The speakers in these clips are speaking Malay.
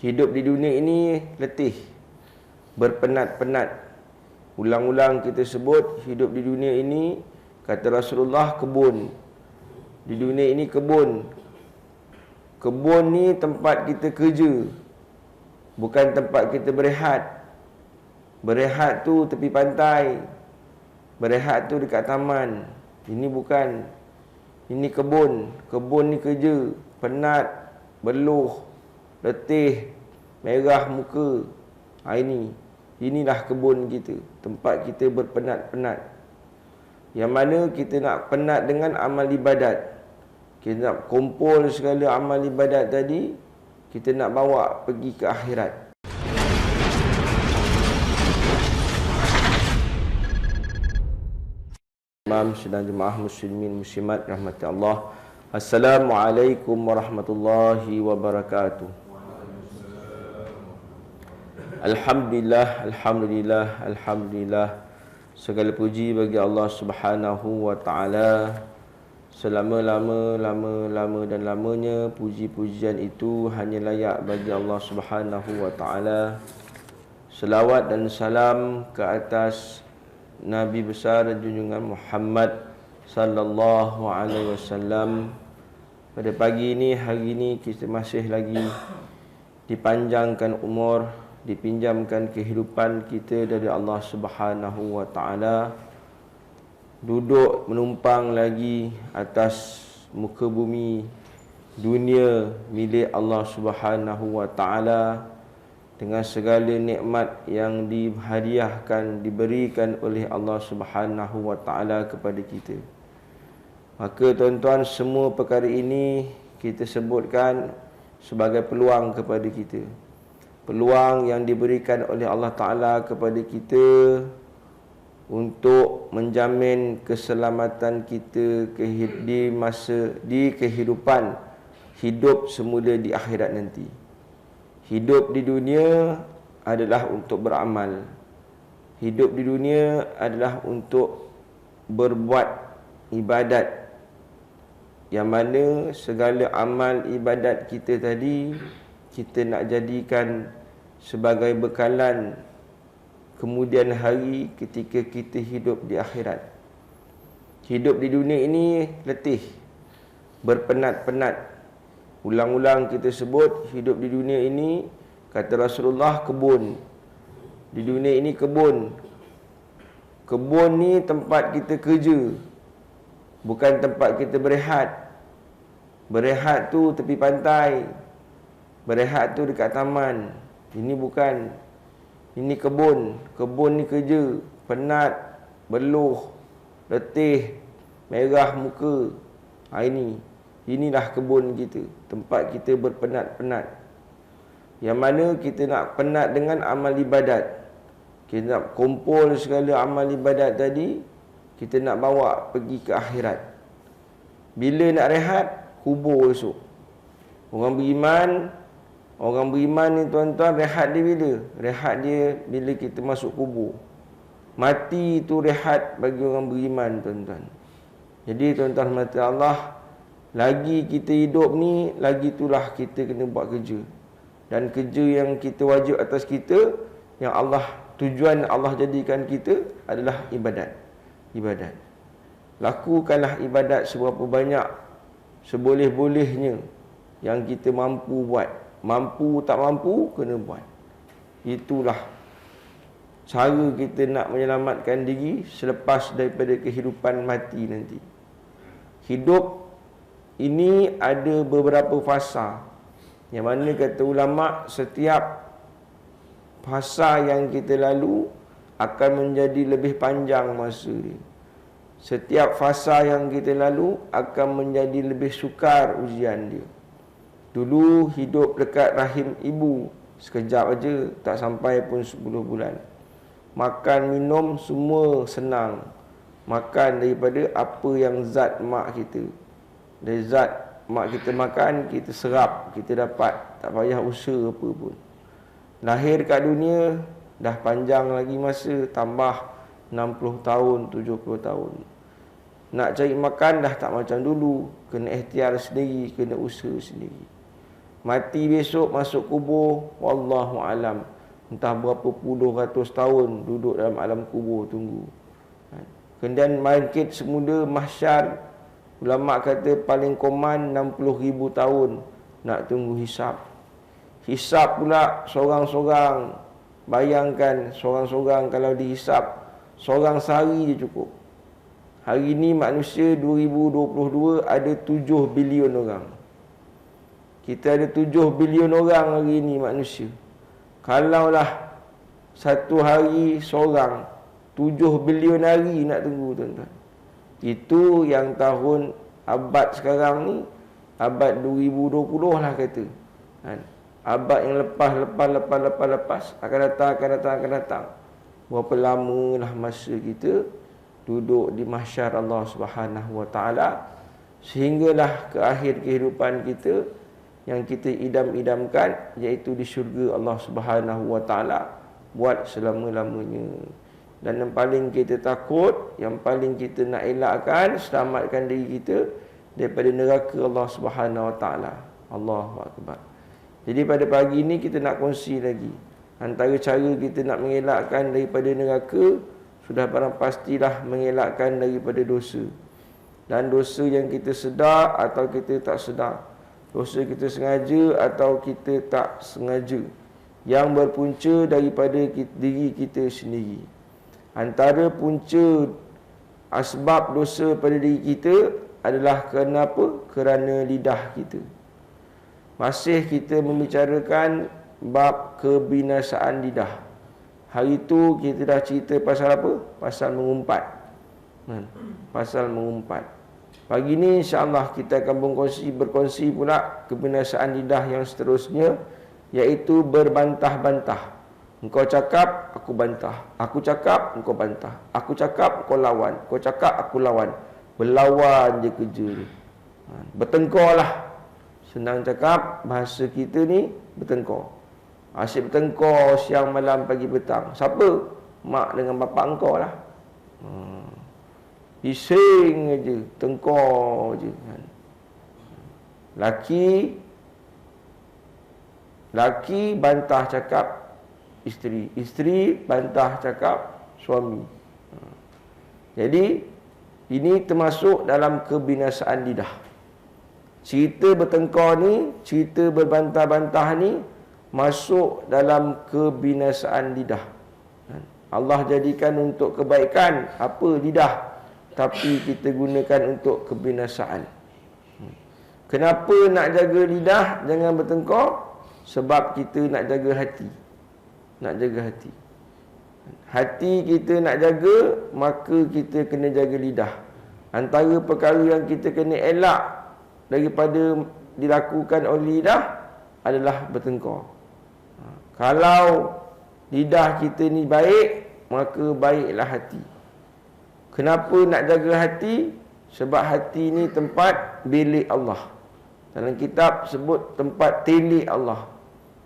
Hidup di dunia ini letih, berpenat-penat. Ulang-ulang kita sebut hidup di dunia ini, kata Rasulullah, kebun. Di dunia ini kebun. Kebun ni tempat kita kerja, bukan tempat kita berehat. Berehat tu tepi pantai, berehat tu dekat taman. Ini bukan. Ini kebun. Kebun ni kerja, penat, beluh, letih, merah muka. Inilah kebun kita, tempat kita berpenat-penat. Yang mana kita nak penat dengan amal ibadat. Kita nak kumpul segala amal ibadat tadi, kita nak bawa pergi ke akhirat. Imam sedang jemaah muslimin muslimat rahmati Allah. Assalamualaikum warahmatullahi wabarakatuh. Alhamdulillah, alhamdulillah, alhamdulillah. Segala puji bagi Allah Subhanahu wa taala. Selama-lama dan lamanya puji-pujian itu hanya layak bagi Allah Subhanahu wa taala. Selawat dan salam ke atas Nabi besar junjungan Muhammad sallallahu alaihi wasallam. Pada pagi ini, hari ini kita masih lagi dipanjangkan umur, dipinjamkan kehidupan kita dari Allah Subhanahu wa taala. Duduk menumpang lagi atas muka bumi dunia milik Allah Subhanahu wa taala, dengan segala nikmat yang dihadiahkan, diberikan oleh Allah Subhanahu wa taala kepada kita. Maka tuan-tuan, semua perkara ini kita sebutkan sebagai peluang kepada kita. Peluang yang diberikan oleh Allah Taala kepada kita untuk menjamin keselamatan kita di kehidupan hidup semula di akhirat nanti. Hidup di dunia adalah untuk beramal. Hidup di dunia adalah untuk berbuat ibadat, yang mana segala amal ibadat kita tadi kita nak jadikan sebagai bekalan kemudian hari ketika kita hidup di akhirat. Hidup di dunia ini letih, berpenat-penat. Ulang-ulang kita sebut hidup di dunia ini, kata Rasulullah, kebun. Di dunia ini kebun. Kebun ni tempat kita kerja, bukan tempat kita berehat. Berehat tu tepi pantai, berehat tu dekat taman. Ini bukan. Ini kebun. Kebun ni kerja, penat, beluh, letih, merah muka. Inilah kebun kita, tempat kita berpenat-penat. Yang mana kita nak penat dengan amal ibadat. Kita nak kumpul segala amal ibadat tadi, kita nak bawa pergi ke akhirat. Bila nak rehat, kubur esok. Orang beriman ni tuan-tuan, rehat dia bila? Rehat dia bila kita masuk kubur. Mati itu rehat bagi orang beriman, tuan-tuan. Jadi tuan-tuan mati Allah, lagi kita hidup ni, lagi itulah kita kena buat kerja. Dan kerja yang kita wajib atas kita, yang tujuan Allah jadikan kita adalah ibadat. Ibadat. Lakukanlah ibadat seberapa banyak, seboleh-bolehnya yang kita mampu buat. Mampu tak mampu, kena buat. Itulah cara kita nak menyelamatkan diri selepas daripada kehidupan mati nanti. Hidup ini ada beberapa fasa, yang mana kata ulama, setiap fasa yang kita lalu akan menjadi lebih panjang masa dia. Setiap fasa yang kita lalu akan menjadi lebih sukar ujian dia. Dulu hidup dekat rahim ibu, sekejap aja, tak sampai pun 10 bulan. Makan, minum, semua senang. Makan daripada apa yang zat mak kita. Dari zat mak kita makan, kita serap, kita dapat. Tak payah usaha apa pun. Lahir kat dunia, dah panjang lagi masa, tambah 60 tahun, 70 tahun. Nak cari makan dah tak macam dulu. Kena ikhtiar sendiri, kena usaha sendiri. Mati besok masuk kubur, wallahu alam. Entah berapa puluh ratus tahun duduk dalam alam kubur tunggu. Kemudian bangkit semula mahsyar. Ulama kata paling koman 60,000 tahun nak tunggu hisap. Hisap pula sorang-sorang. Bayangkan sorang-sorang kalau dihisap seorang sehari je cukup. Hari ni manusia 2022 ada 7 bilion orang. Kita ada 7 bilion orang hari ni manusia. Kalaulah satu hari seorang, 7 bilion hari nak tunggu tuan-tuan. Itu yang tahun abad sekarang ni, abad 2020 lah kata. Abad yang lepas akan datang. Berapa lamalah masa kita duduk di mahsyar Allah Subhanahu Wa Taala, sehinggalah ke akhir kehidupan kita yang kita idam-idamkan, iaitu di syurga Allah Subhanahu Wa Taala buat selama-lamanya. Dan yang paling kita takut, yang paling kita nak elakkan, selamatkan diri kita daripada neraka Allah Subhanahu Wa Taala. Allahu Akbar. Jadi pada pagi ini kita nak kongsi lagi antara cara kita nak mengelakkan daripada neraka. Sudah barang pastilah mengelakkan daripada dosa. Dan dosa yang kita sedar atau kita tak sedar, dosa kita sengaja atau kita tak sengaja, yang berpunca daripada diri kita sendiri. Antara punca asbab dosa pada diri kita adalah kenapa? Kerana lidah kita. Masih kita membicarakan bab kebinasaan lidah. Hari itu kita dah cerita pasal apa? Pasal mengumpat. Pasal mengumpat. Pagi ni insya-Allah kita akan berkongsi pula kebinasaan lidah yang seterusnya, iaitu berbantah-bantah. Engkau cakap, aku bantah. Aku cakap, engkau bantah. Aku cakap, kau lawan. Kau cakap, aku lawan. Berlawan je kerja ni. Bertengkar lah. Senang cakap, bahasa kita ni bertengkar. Asyik bertengkar siang, malam, pagi, petang. Siapa? Mak dengan bapak engkau lah. Bising aja, tengkar je. Laki bantah cakap isteri, isteri bantah cakap suami. Jadi ini termasuk dalam kebinasaan lidah. Cerita bertengkar ni, cerita berbantah-bantah ni masuk dalam kebinasaan lidah. Allah jadikan untuk kebaikan apa lidah, tapi kita gunakan untuk kebinasaan. Kenapa nak jaga lidah jangan bertengkar? Sebab kita nak jaga hati. Nak jaga hati. Hati kita nak jaga, maka kita kena jaga lidah. Antara perkara yang kita kena elak daripada dilakukan oleh lidah adalah bertengkar. Kalau lidah kita ni baik, maka baiklah hati. Kenapa nak jaga hati? Sebab hati ni tempat bilik Allah. Dalam kitab sebut tempat telik Allah.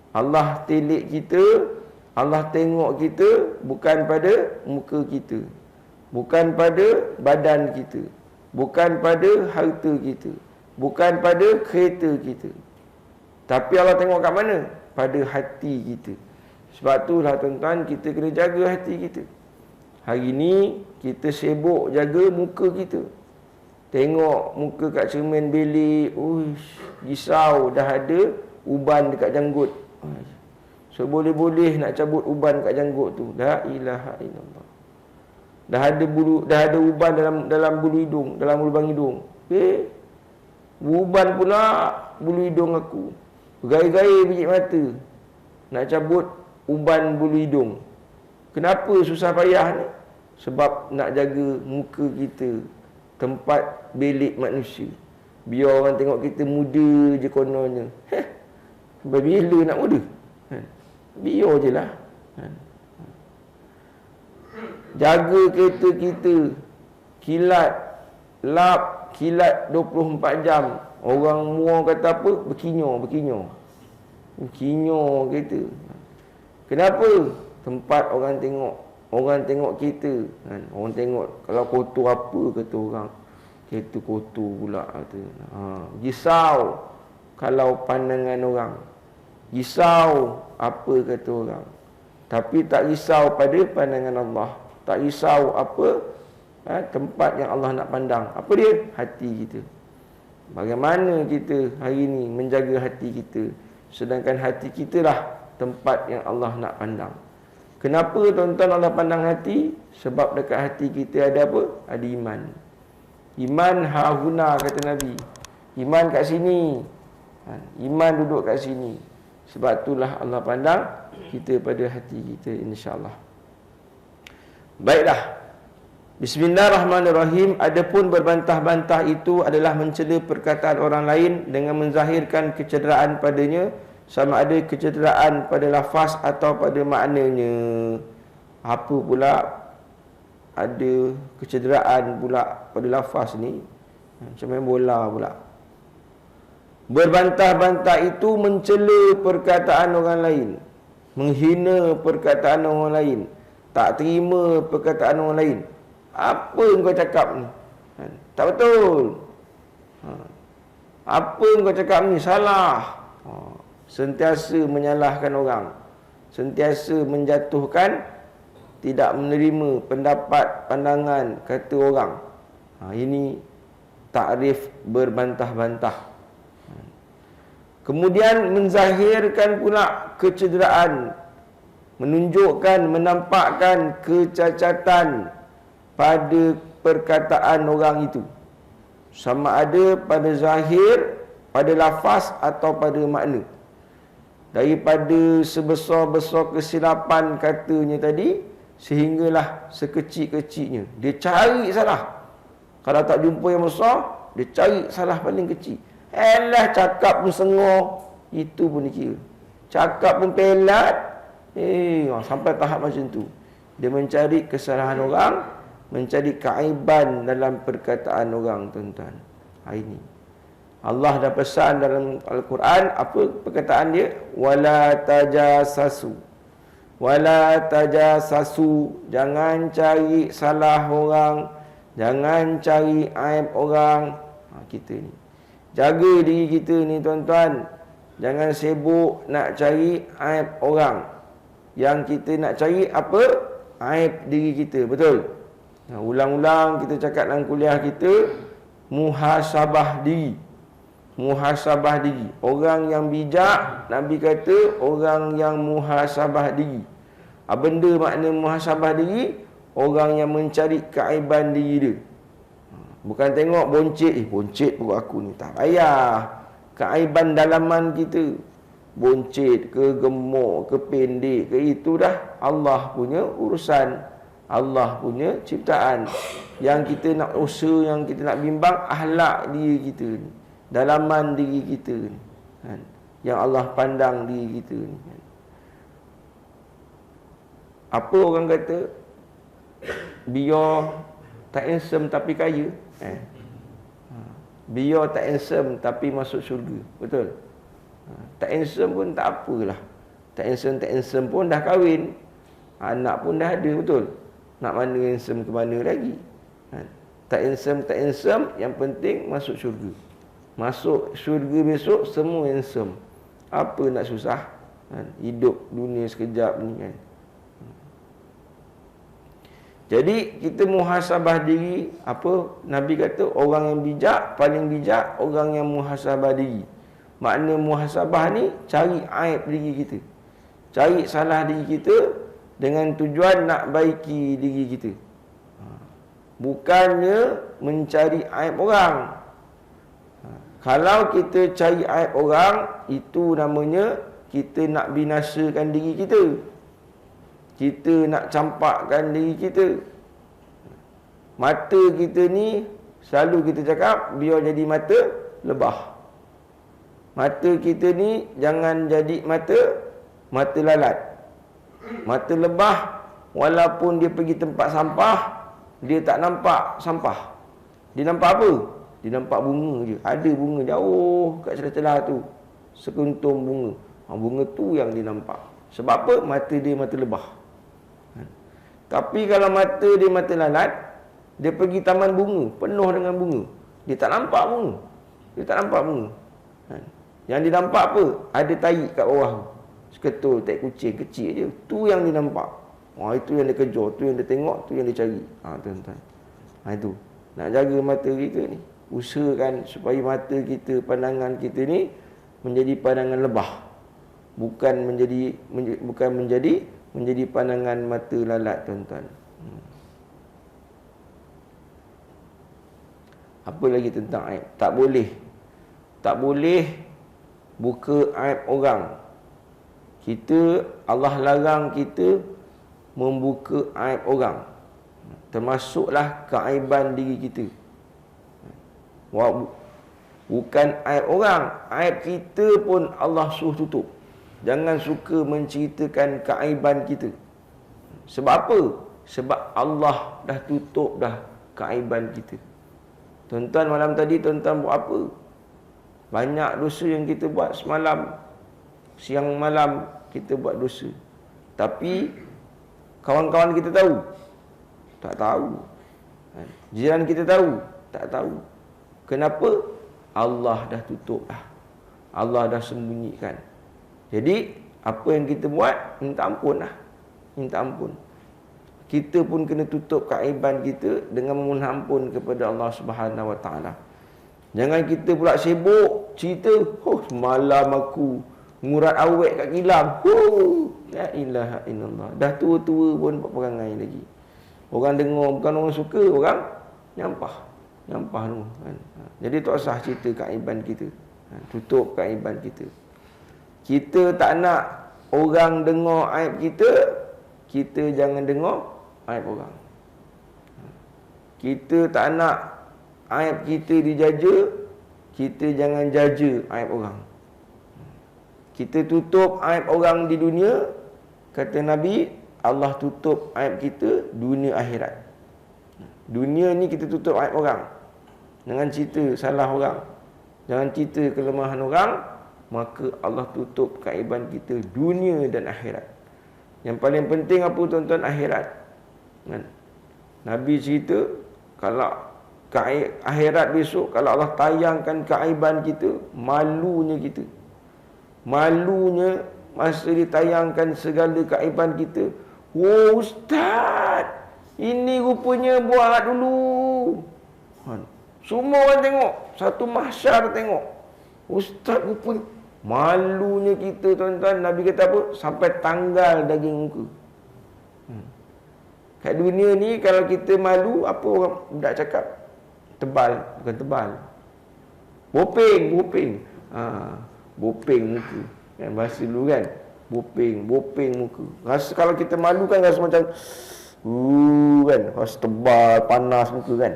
Allah telik kita, Allah tengok kita bukan pada muka kita, bukan pada badan kita, bukan pada harta kita, bukan pada kereta kita. Tapi Allah tengok kat mana? Pada hati kita. Sebab itulah tuan-tuan, kita kena jaga hati kita. Hari ni kita sibuk jaga muka kita. Tengok muka kat cermin bilik, risau dah ada uban dekat janggut. So boleh-boleh nak cabut uban kat janggut tu. La ilaha illallah. Dah ada uban dalam bulu hidung, dalam lubang hidung. Uban pula bulu hidung aku. Bergaya-gaya biji mata nak cabut uban bulu hidung. Kenapa susah payah ni? Sebab nak jaga muka kita, tempat bilik manusia. Biar orang tengok kita muda je kononnya. Sampai bila nak muda? Biar je lah. Jaga kereta kita, kilat, lap, kilat 24 jam. Orang mua kata apa? Berkinyor kereta. Kenapa? Tempat orang tengok. Orang tengok kita kan? Orang tengok kalau kotor apa kata orang. Kereta kotor pula kata. Risau. kalau pandangan orang. Risau apa kata orang. Tapi tak risau pada pandangan Allah. Tak risau apa tempat yang Allah nak pandang. Apa dia? Hati kita. Bagaimana kita hari ini menjaga hati kita, sedangkan hati kita lah tempat yang Allah nak pandang. Kenapa tuan-tuan Allah pandang hati? Sebab dekat hati kita ada apa? Ada iman. Iman hahuna kata Nabi. Iman kat sini. Iman duduk kat sini. Sebab itulah Allah pandang kita pada hati kita, insya-Allah. Baiklah. Bismillahirrahmanirrahim. Adapun berbantah-bantah itu adalah mencela perkataan orang lain dengan menzahirkan kecederaan padanya, sama ada kecederaan pada lafaz atau pada maknanya. Apa pula ada kecederaan pula pada lafaz ni? Macam main bola pula. Berbantah-bantah itu mencela perkataan orang lain, menghina perkataan orang lain, tak terima perkataan orang lain. Apa yang kau cakap ni? Tak betul. Apa yang kau cakap ni? Salah. Sentiasa menyalahkan orang, sentiasa menjatuhkan, tidak menerima pendapat, pandangan, kata orang. Ini takrif berbantah-bantah. Kemudian menzahirkan pula kecederaan, menunjukkan, menampakkan kecacatan pada perkataan orang itu, sama ada pada zahir, pada lafaz atau pada makna. Daripada sebesar-besar kesilapan katanya tadi, sehinggalah sekecil-kecilnya dia cari salah. Kalau tak jumpa yang besar, dia cari salah paling kecil. Cakap pun sengor, itu pun dikira. Cakap pun pelat, sampai tahap macam tu. Dia mencari kesalahan orang, mencari keaiban dalam perkataan orang, tuan-tuan. Ini Allah dah pesan dalam Al-Quran, apa perkataan dia? Wala tajassasu. Wala tajassasu. Jangan cari salah orang, jangan cari aib orang. Kita ni jaga diri kita ni, tuan-tuan. Jangan sibuk nak cari aib orang. Yang kita nak cari apa? Aib diri kita, betul? Ulang-ulang kita cakap dalam kuliah kita, muhasabah diri. Muhasabah diri. Orang yang bijak, Nabi kata orang yang muhasabah diri. Benda makna muhasabah diri? Orang yang mencari keaiban diri dia. Bukan tengok boncet, boncet pun aku ni. Tak payah. Keaiban dalaman kita, boncet ke, gemuk ke, pendek ke, itu dah Allah punya urusan, Allah punya ciptaan. Yang kita nak usaha, yang kita nak bimbang, akhlak diri kita ni, dalaman diri kita ni, yang Allah pandang diri kita ni. Apa orang kata? Biar tak handsome tapi kaya. Biar tak handsome tapi masuk syurga. Betul? Tak handsome pun tak apalah. Tak handsome pun dah kahwin, anak pun dah ada. Betul? Nak mana handsome ke mana lagi? Tak handsome, yang penting masuk syurga. Masuk syurga besok semua handsome. Apa nak susah? Hidup dunia sekejap ni kan. Jadi kita muhasabah diri. Apa Nabi kata? Orang yang bijak, paling bijak orang yang muhasabah diri. Makna muhasabah ni, cari aib diri kita, cari salah diri kita dengan tujuan nak baiki diri kita. Bukannya mencari aib orang. Kalau kita cari aib orang, itu namanya kita nak binasakan diri kita. Kita nak campakkan diri kita. Mata kita ni, selalu kita cakap, biar jadi mata lebah. Mata kita ni jangan jadi mata lalat. Mata lebah, walaupun dia pergi tempat sampah, dia tak nampak sampah. Dia nampak apa? Dia nampak bunga je. Ada bunga jauh kat celah-celah tu, sekuntum bunga. Bunga tu yang dia nampak. Sebab apa? Mata dia mata lebah. Tapi kalau mata dia mata lalat, dia pergi taman bunga, penuh dengan bunga, dia tak nampak bunga. Dia tak nampak bunga. Yang dia nampak apa? Ada tahi kat bawah. Seketul, tai kucing kecil je. Tu yang dia nampak. Itu yang dia kejar, tu yang dia tengok, tu yang dia cari. Tuan-tuan. Itu. Nak jaga mata kita ni. Usahakan supaya mata kita, pandangan kita ni menjadi pandangan lebah. Bukan menjadi pandangan mata lalat, tuan-tuan. Apa lagi tentang aib? Tak boleh buka aib orang. Allah larang kita membuka aib orang. Termasuklah keaiban diri kita. Bukan aib orang, aib kita pun Allah suruh tutup. Jangan suka menceritakan keaiban kita. Sebab apa? Sebab Allah dah tutup dah keaiban kita. Tuan-tuan, malam tadi tuan-tuan buat apa? Banyak dosa yang kita buat semalam. Siang malam kita buat dosa. Tapi kawan-kawan kita tahu? Tak tahu. Jiran kita tahu? Tak tahu. Kenapa? Allah dah tutup dah. Allah dah sembunyikan. Jadi apa yang kita buat, minta ampun lah. Minta ampun. Kita pun kena tutup keaiban kita dengan memohon ampun kepada Allah Subhanahu Wa Taala. Jangan kita pula sibuk cerita, semalam aku ngurat awet kat kilang. La ilaha illallah. Dah tua-tua pun buat perangai lagi. Orang dengar, bukan orang suka, orang nyampah tu kan. Jadi tak usah cerita keaiban kita. Tutup keaiban kita. Kita tak nak orang dengar aib kita, kita jangan dengar aib orang. Kita tak nak aib kita dijaja, kita jangan jaja aib orang. Kita tutup aib orang di dunia, kata Nabi, Allah tutup aib kita dunia akhirat. Dunia ni kita tutup aib orang. Jangan cerita salah orang, jangan cerita kelemahan orang, maka Allah tutup keaiban kita dunia dan akhirat. Yang paling penting apa, tuan-tuan? Akhirat. Nabi cerita, kalau akhirat besok, kalau Allah tayangkan keaiban kita, malunya kita. Malunya masa ditayangkan segala keaiban kita. Ustaz, ini rupanya buat dulu. Semua orang tengok, satu mahsyar tengok. Ustaz rupanya. Malunya kita, tuan-tuan. Nabi kata apa? Sampai tanggal daging muka. Kat dunia ni kalau kita malu, apa orang budak cakap? Tebal, bukan tebal. Bopeng. Bopeng muka. Kan bahasa dulu kan? Bopeng muka. Rasa kalau kita malu kan rasa macam kan, rasa tebal, panas muka kan.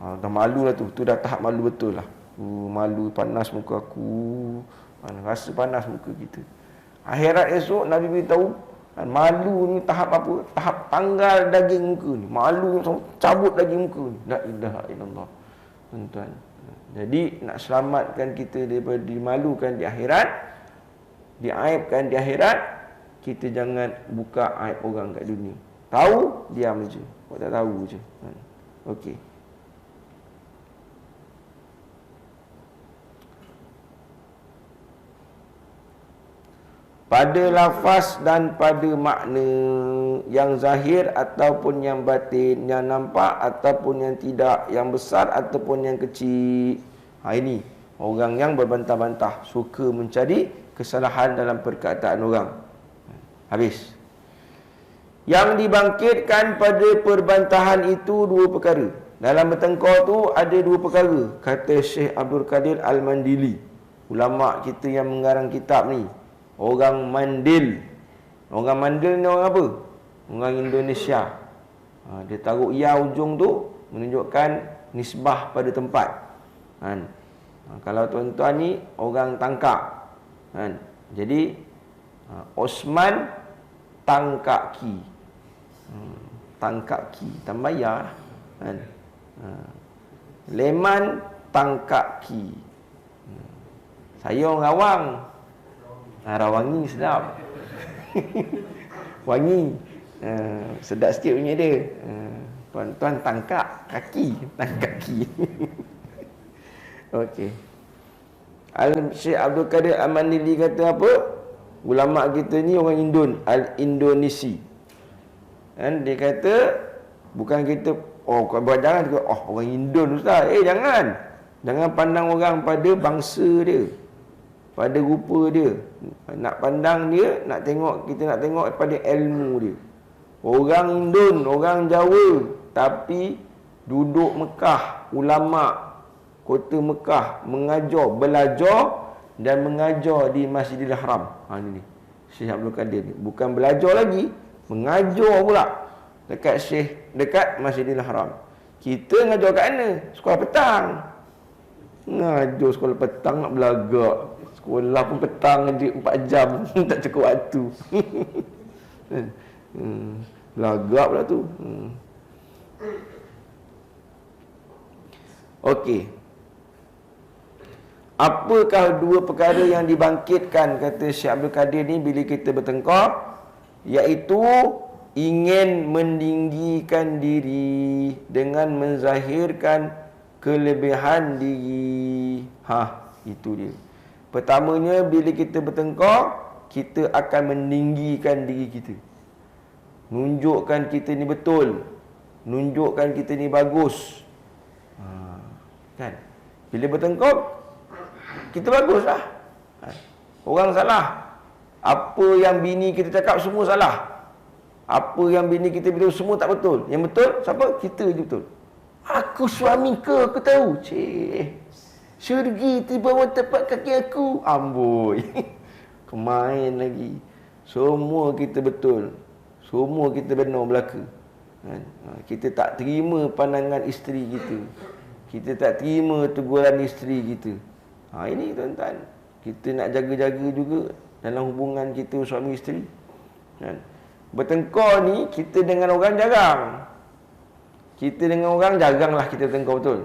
Dah malu lah tu. Tu dah tahap malu betul lah. Malu, panas muka aku. Rasa panas muka kita. Akhirat esok Nabi beritahu, malu ni tahap apa? Tahap tanggal daging muka ni. Malu cabut daging muka ni. La ilaha illallah. Tuan-tuan. Jadi nak selamatkan kita daripada dimalukan di akhirat, diaibkan di akhirat, kita jangan buka aib orang kat dunia. Tahu, diam je. Kau tak tahu je. Okey. Pada lafaz dan pada makna, yang zahir ataupun yang batin, yang nampak ataupun yang tidak, yang besar ataupun yang kecil. Ini orang yang berbantah-bantah, suka mencari kesalahan dalam perkataan orang. Habis. Yang dibangkitkan pada perbantahan itu dua perkara. Dalam bertengkar tu ada dua perkara, kata Syekh Abdul Qadir Al-Mandili, ulama kita yang mengarang kitab ni. Orang Mandil. Orang Mandil ni orang apa? Orang Indonesia. Dia taruh ya ujung tu, menunjukkan nisbah pada tempat. Kalau tuan-tuan ni orang Tangkak. Jadi Osman Tangkak Ki. Tangkak Ki, tambah ya. Leman Tangkak Ki. Saya orang Rawang. Rawangi sedap. Wangi. Sedap sikit punya dia. Tuan-tuan tangkap kaki. Tangkap kaki. Okey. Syekh Abdul Qadir Al-Mandili kata apa? Ulama kita ni orang Indonesi. Kan dia kata bukan kita jangan orang Indon ustaz. Jangan. Jangan pandang orang pada bangsa dia, pada rupa dia. Nak pandang dia, kita nak tengok pada ilmu dia. Orang Indon, orang Jawa, tapi duduk Mekah, ulama kota Mekah belajar dan mengajar di Masjidil Haram. Ini Syekh Abdul Qadir ni. Bukan belajar lagi, mengajar pula dekat Masjidil Haram. Kita ngajar kat mana? Sekolah petang. Ngajar sekolah petang nak belagak. Sekolah pun petang je 4 jam tak cukup waktu. Belagak pula tu. Okey. Apakah dua perkara yang dibangkitkan, kata Syekh Abdul Qadir ni, bila kita bertengkar? Iaitu ingin meninggikan diri dengan menzahirkan kelebihan diri. Itu dia. Pertamanya, bila kita bertengkar, kita akan meninggikan diri kita. Nunjukkan kita ni betul. Nunjukkan kita ni bagus. Kan? Bila bertengkar, kita bagus lah. Orang salah. Apa yang bini kita cakap semua salah. Apa yang bini kita bilang semua tak betul. Yang betul siapa? Kita je betul. Aku suami ke, aku tahu. Syurgi tiba tepat kaki aku. Amboi. Kemain lagi. Semua kita betul. Semua kita benar belaka. Kita tak terima pandangan isteri kita. Kita tak terima teguran isteri kita. Ini tuan-tuan, kita nak jaga-jaga juga dalam hubungan kita suami isteri. Bertengkar ni, kita dengan orang jarang. Kita dengan orang jaranglah kita bertengkar betul.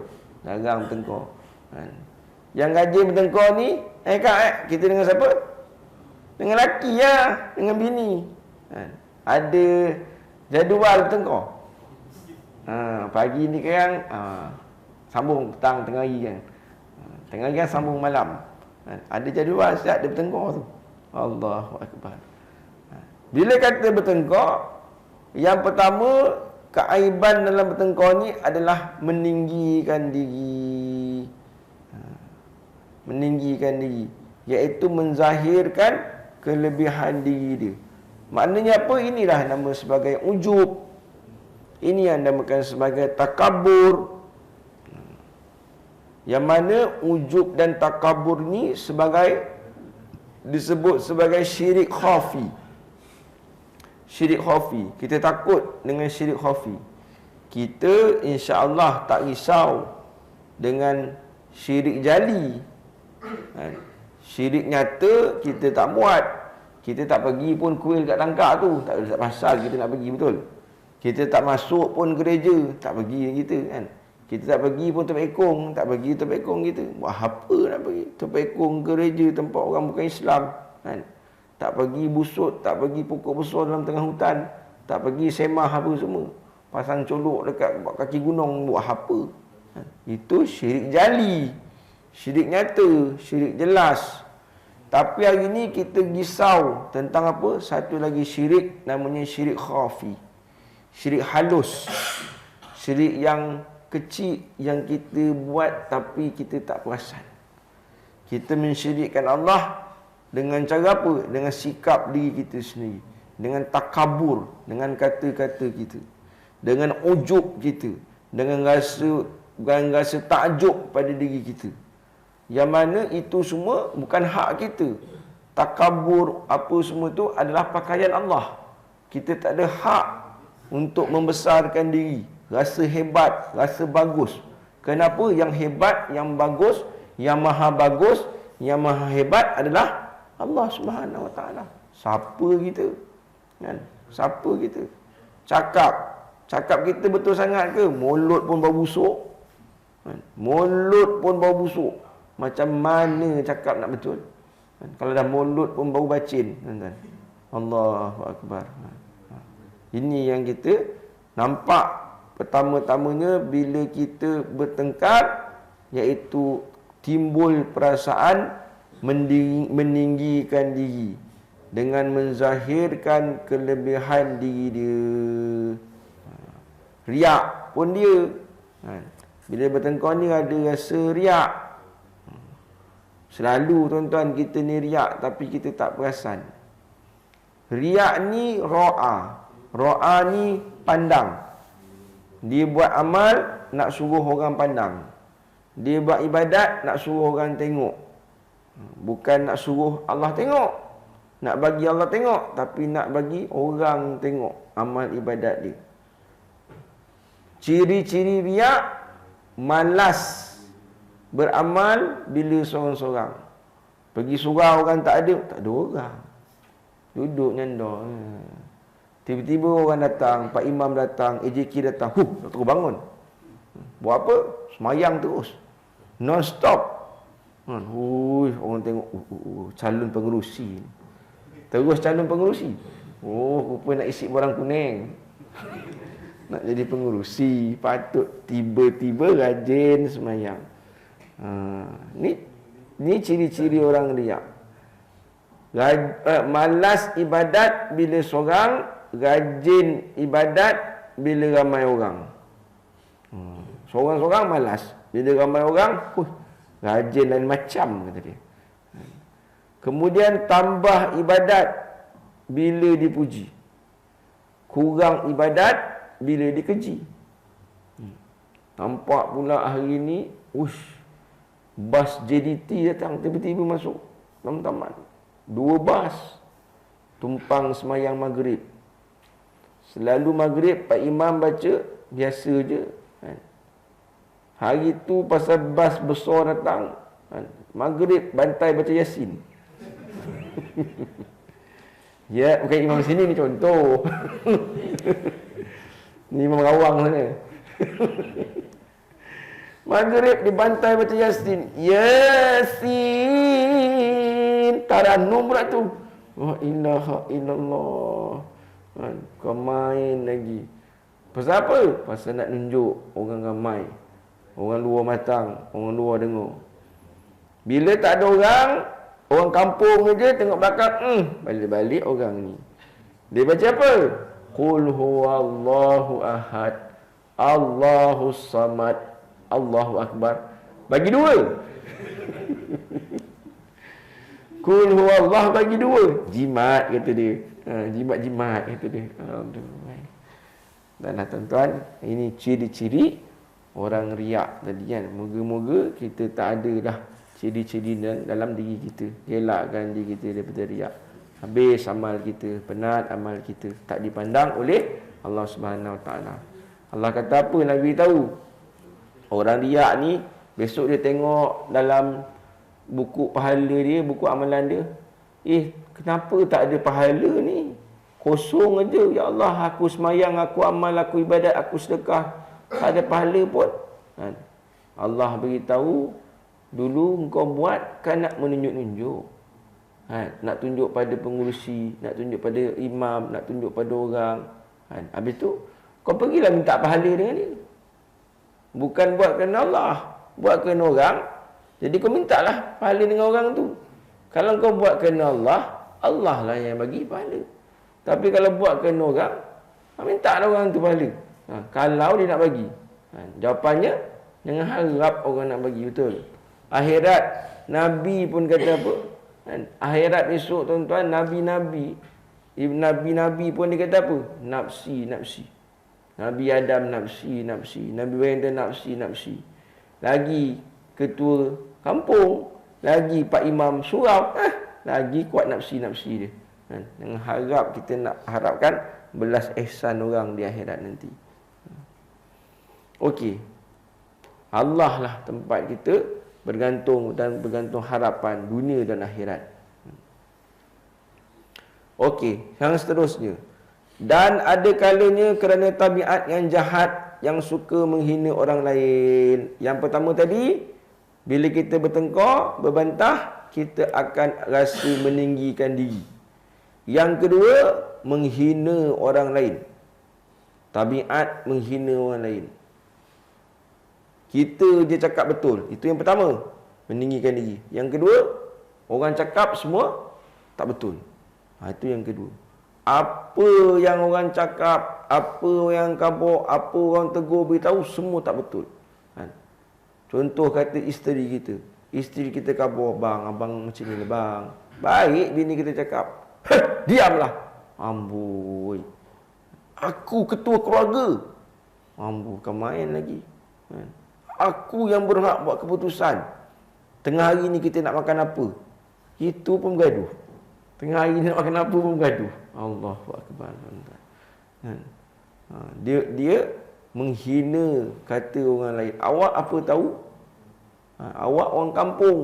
Jarang bertengkar. Yang rajin bertengkar ni, kita dengan siapa? Dengan laki lah, dengan bini. Ada jadual bertengkar. Pagi ni kan, sambung petang tengah hari kan. Tengah hari kan sambung malam. Ada jadual siap dia bertengkar tu. Allahu Akbar. Bila kata bertengkar, yang pertama, keaiban dalam bertengkar ni adalah meninggikan diri. Meninggikan diri, iaitu menzahirkan kelebihan diri dia. Maknanya apa? Inilah nama sebagai ujub. Ini yang dinamakan sebagai takabur. Yang mana ujub dan takabur ni disebut sebagai syirik khafi. Syirik khafi. Kita takut dengan syirik khafi. Kita insya-Allah tak risau dengan syirik jali. Syirik nyata kita tak buat. Kita tak pergi pun kuil kat tangkak tu. Tak pasal kita nak pergi betul. Kita tak masuk pun gereja. Tak pergi kita kan. Kita tak pergi pun terpekong. Tak pergi terpekong kita. Buat apa nak pergi terpekong gereja tempat orang bukan Islam kan? Tak pergi busut. Tak pergi pokok besar dalam tengah hutan. Tak pergi semah apa semua. Pasang colok dekat kaki gunung. Buat apa kan? Itu syirik jali. Syirik nyata. Syirik jelas. Tapi hari ni kita risau tentang apa? Satu lagi syirik, namanya syirik khafi. Syirik halus. Syirik yang kecil yang kita buat tapi kita tak perasan. Kita mensyirikkan Allah dengan cara apa? Dengan sikap diri kita sendiri. Dengan takabur, dengan kata-kata kita. Dengan ujub kita. Dengan rasa takjub pada diri kita. Yang mana itu semua bukan hak kita. Takabur apa semua tu adalah pakaian Allah. Kita tak ada hak untuk membesarkan diri. Rasa hebat, rasa bagus. Kenapa? Yang hebat, yang bagus, yang maha bagus, yang maha hebat adalah Allah Subhanahu Wa Taala. Siapa kita? Kan? Siapa kita? Cakap kita betul sangat ke? Mulut pun bau busuk. Kan? Mulut pun bau busuk. Macam mana cakap nak betul? Kan? Kalau dah mulut pun bau bacin. Kan? Allahu Akbar. Ini yang kita nampak. Pertama-tamanya bila kita bertengkar, iaitu timbul perasaan meninggikan diri dengan menzahirkan kelebihan diri dia. Riak pun dia. Bila bertengkar ni ada rasa riak. Selalu tuan-tuan kita ni riak tapi kita tak perasan. Riak ni ro'a. Ro'a ni pandang. Dia buat amal nak suruh orang pandang. Dia buat ibadat nak suruh orang tengok. Bukan nak suruh Allah tengok. Nak bagi Allah tengok, tapi nak bagi orang tengok amal ibadat dia. Ciri-ciri riak, malas beramal bila seorang-seorang. Pergi surau orang tak ada orang. Duduk nyanda. Tiba-tiba orang datang, Pak Imam datang, AJK datang, terus bangun. Buat apa? Semayang terus. Non-stop. Orang tengok, calon pengerusi. Terus calon pengerusi. Rupa nak isi barang kuning. Nak jadi pengerusi. Patut tiba-tiba rajin semayang. Ni ciri-ciri orang riak. Malas ibadat bila seorang, rajin ibadat bila ramai orang. Seorang-seorang malas, bila ramai orang rajin lain macam, kata dia. Kemudian tambah ibadat bila dipuji, kurang ibadat bila dikeji. Nampak pula hari ni bas JDT datang, tiba-tiba masuk dalam taman. 2 bas tumpang semayang maghrib. Selalu maghrib Pak Imam baca biasa je. Hari tu pasal bas besar datang, maghrib bantai baca Yasin. Ya, bukan imam sini ni contoh. Ni imam rawang sana. Maghrib dibantai baca Yasin. Yasin. Taranum pula tu. La ilaha illallah. Kau main lagi. Pasal apa? Pasal nak tunjuk orang ramai. Orang luar matang, orang luar dengar. Bila tak ada orang kampung je tengok belakang, balik-balik orang ni. Dia baca apa? Qul huwallahu ahad, Allahus samad, Allahu akbar. Bagi 2. Qul huwallahu bagi 2. Jimat kata dia. Jimat kata dia. Alhamdulillah. Dan tuan-tuan, ini ciri-ciri orang riak tadi kan. Moga-moga kita tak ada dah ciri-ciri dalam diri kita. Elakkan diri kita daripada riak. Habis amal kita, penat amal kita, tak dipandang oleh Allah Subhanahu Wa Taala. Allah kata apa? Nabi tahu. Orang riak ni besok dia tengok dalam buku pahala dia, buku amalan dia, kenapa tak ada pahala ni? Kosong aja. Ya Allah, aku semayang, aku amal, aku ibadat, aku sedekah, tak ada pahala pun. Allah beritahu, dulu engkau buat kan nak menunjuk-nunjuk. Nak tunjuk pada pengurusi, nak tunjuk pada imam, nak tunjuk pada orang. Habis tu kau pergilah minta pahala dengan dia. Bukan buat kerana Allah, buat kerana orang. Jadi kau mintalah pahala dengan orang tu. Kalau kau buat kerana Allah, Allah lah yang bagi pahala. Tapi kalau buat kerana orang, mintalah orang tu pahala. Kalau dia nak bagi. Jawapannya, jangan harap orang nak bagi, betul. Akhirat, Nabi pun kata apa? Akhirat esok tuan-tuan, Nabi-Nabi pun dia kata apa? Nafsi. Nabi Adam nafsi. Nabi Ibrahim nafsi. Lagi ketua kampung, lagi Pak Imam surau, lagi kuat nafsi dia. Jangan harap kita nak harapkan belas ihsan orang di akhirat nanti. Okey. Allah lah tempat kita bergantung harapan dunia dan akhirat. Okey, yang seterusnya. Dan ada kalanya kerana tabiat yang jahat yang suka menghina orang lain. Yang pertama tadi, bila kita bertengkar, berbantah, kita akan rasa meninggikan diri. Yang kedua, menghina orang lain. Tabiat menghina orang lain. Kita je cakap betul. Itu yang pertama. meninggikan diri. Yang kedua, orang cakap semua tak betul. Itu yang kedua. Apa yang orang cakap, apa yang khabar, apa orang tegur beritahu, semua tak betul. Contoh kata isteri kita. Isteri kita khabar, bang, abang macam ni lah bang. Baik bini kita cakap, diamlah. Amboi. Aku ketua keluarga. Amboi, kau main lagi. Aku yang berhak buat keputusan. Tengah hari ni kita nak makan apa? Itu pun bergaduh. Tengah hari ni nak makan apa pun bergaduh. Allahu Akbar. Dia menghina kata orang lain. Awak apa tahu? Awak orang kampung.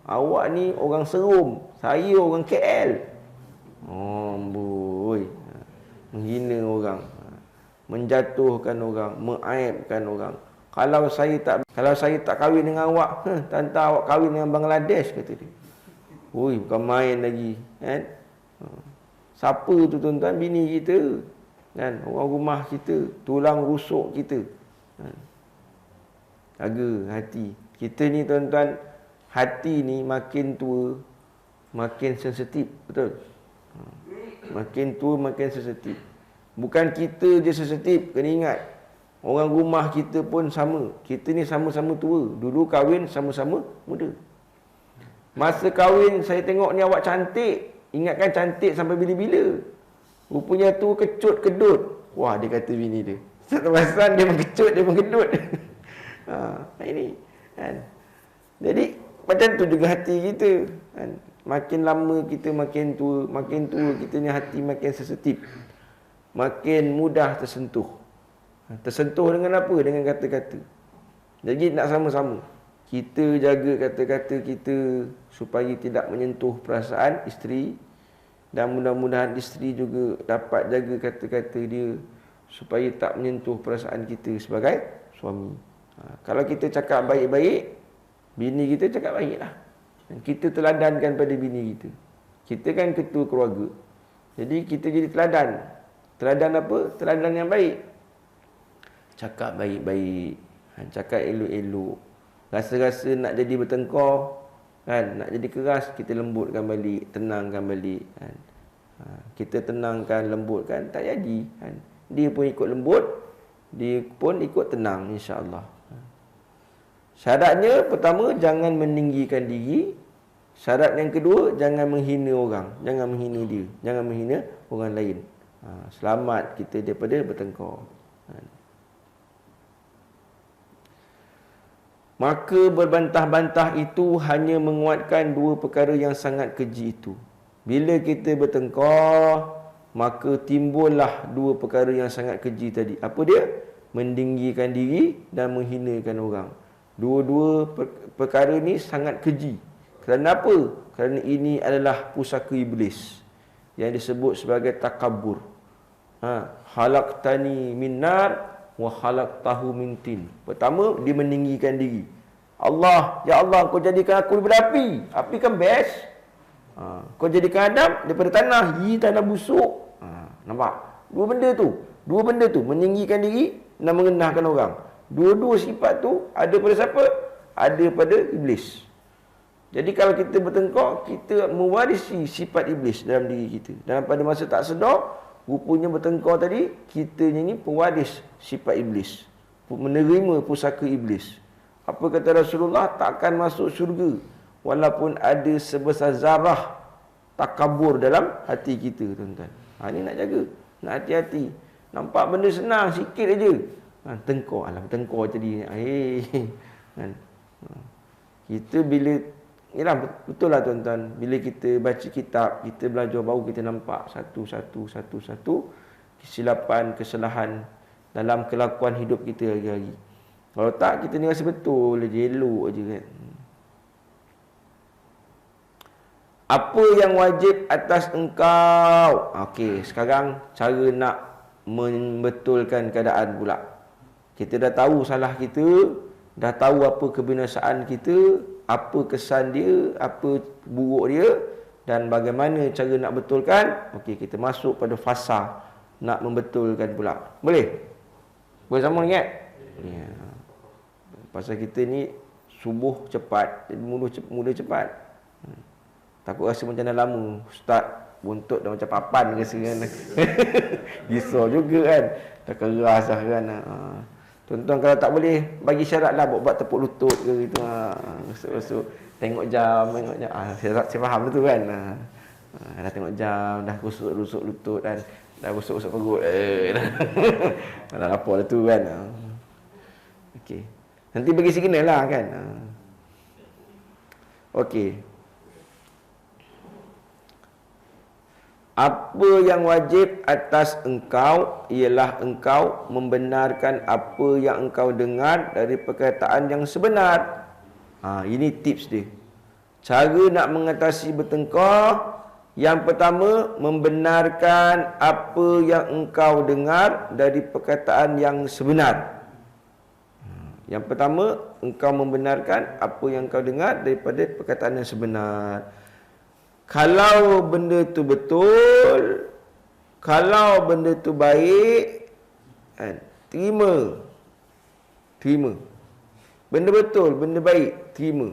Awak ni orang Serum. Saya orang KL. Boy. Menghina orang. Menjatuhkan orang, mengaibkan orang. Kalau saya tak kahwin dengan awak, tante awak kahwin dengan Bangladesh, kata dia. Oi, bukan main lagi, kan? Siapa tu tuan-tuan? Bini kita, kan? Orang rumah kita, tulang rusuk kita. Jaga hati. Kita ni tuan-tuan, hati ni makin tua makin sensitif, betul? Makin tua makin sensitif. Bukan kita je sensitif, kena ingat. Orang rumah kita pun sama. Kita ni sama-sama tua. Dulu kahwin sama-sama muda. Masa kahwin saya tengok ni awak cantik. Ingatkan cantik sampai bila-bila. Rupanya tu kecut kedut. Wah, dia kata bini dia. Satu masa dia mengecut, dia mengkedut. Ini kan. Jadi macam tu juga hati kita, kan? Makin lama kita makin tua kita ni hati makin sensitif. Makin mudah tersentuh. Tersentuh dengan apa? Dengan kata-kata. Jadi nak sama-sama kita jaga kata-kata kita supaya tidak menyentuh perasaan isteri, dan mudah-mudahan isteri juga dapat jaga kata-kata dia supaya tak menyentuh perasaan kita sebagai suami. Kalau kita cakap baik-baik, bini kita cakap baiklah. Dan kita teladankan pada bini kita. Kita kan ketua keluarga. Jadi kita jadi teladan. Teladan apa? Teladan yang baik. Cakap baik-baik, cakap elok-elok. Rasa-rasa nak jadi bertengkar, kan, nak jadi keras, kita lembutkan balik, tenangkan balik, kan. Kita tenangkan, lembutkan, tak jadi, kan. Dia pun ikut lembut, dia pun ikut tenang, insya-Allah. Syaratnya pertama, jangan meninggikan diri. Syarat yang kedua, jangan menghina orang, jangan menghina dia, jangan menghina orang lain. Selamat kita daripada bertengkar. Maka berbantah-bantah itu hanya menguatkan dua perkara yang sangat keji itu. Bila kita bertengkar, maka timbullah dua perkara yang sangat keji tadi. Apa dia? Meninggikan diri dan menghinakan orang. Dua-dua perkara ni sangat keji. Kerana apa? Kerana ini adalah pusaka iblis yang disebut sebagai takabur. Khalaqtani min nar wa khalaqtahu min tin. Pertama, dia meninggikan diri. Allah, ya Allah, kau jadikan aku daripada api. Api kan best. Kau jadikan Adam daripada tanah. Tanah busuk. Nampak? Dua benda tu meninggikan diri dan mengendahkan orang. Dua-dua sifat tu ada pada siapa? Ada pada iblis. Jadi kalau kita bertengkar, kita mewarisi sifat iblis dalam diri kita. Dan pada masa tak sedar, rupanya bertengkar tadi, kita ni pewaris sifat iblis, menerima pusaka iblis. Apa kata Rasulullah? Takkan masuk syurga walaupun ada sebesar zarah takabur dalam hati kita, tuan-tuan. Ini nak jaga, nak hati-hati. Nampak benda senang, sikit aja. Tengkar, tengkar tadi. Kita bila, betul lah tuan-tuan, bila kita baca kitab, kita belajar, baru kita nampak satu-satu kesilapan, kesalahan dalam kelakuan hidup kita hari-hari. Kalau tak, kita ni rasa betul je, elok je, kan. Apa yang wajib atas engkau? Okey, sekarang cara nak membetulkan keadaan pula. Kita dah tahu salah kita, dah tahu apa kebinasaan kita, apa kesan dia, apa buruk dia, dan bagaimana cara nak betulkan. Okey, kita masuk pada fasa nak membetulkan pula. Boleh? Boleh sama ingat? Ya. Pasal kita ni subuh cepat, jadi mula cepat. Takut rasa macam dah lama. Ustaz buntut dah macam papan rasa kan. Risau juga kan. Dah keras dah kan. Tuan-tuan kalau tak boleh bagi syarat lah buat tepuk lutut ke gitu. Rusuk-rusuk. Tengok jam. Saya faham tu kan. Dah tengok jam, dah rusuk-rusuk lutut dan dah rusuk-rusuk perut. Dah lapar dah tu kan. Okey. Nanti bagi signal lah kan. Okey. Apa yang wajib atas engkau ialah engkau membenarkan apa yang engkau dengar dari perkataan yang sebenar. Ini tips dia. Cara nak mengatasi bertengkar, yang pertama membenarkan apa yang engkau dengar dari perkataan yang sebenar. Yang pertama, engkau membenarkan apa yang engkau dengar daripada perkataan yang sebenar. Kalau benda tu betul, kalau benda tu baik, terima. Benda betul, benda baik, terima.